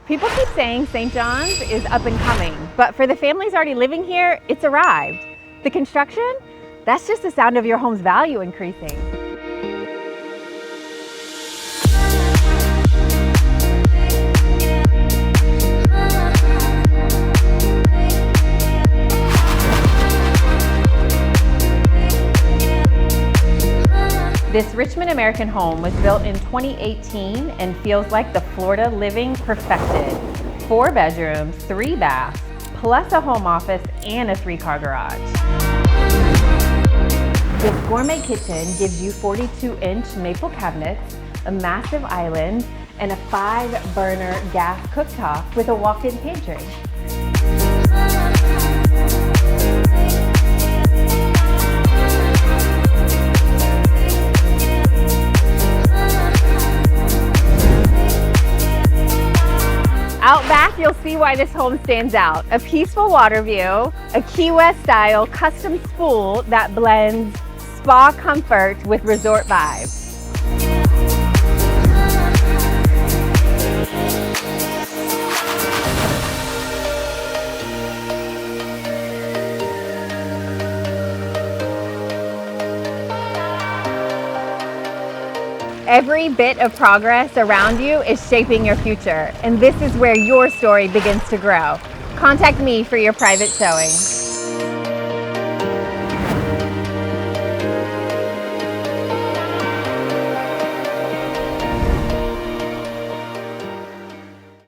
People keep saying St. John's is up and coming, but for the families already living here, it's arrived. The construction? That's just the sound of your home's value increasing. This Richmond American home was built in 2018 and feels like the Florida living perfected. 4 bedrooms, 3 baths, plus a home office and a 3-car garage. This gourmet kitchen gives you 42-inch maple cabinets, a massive island, and a 5-burner gas cooktop with a walk-in pantry. Out back, you'll see why this home stands out. A peaceful water view, a Key West style custom spool that blends spa comfort with resort vibes. Every bit of progress around you is shaping your future, and this is where your story begins to grow. Contact me for your private showing.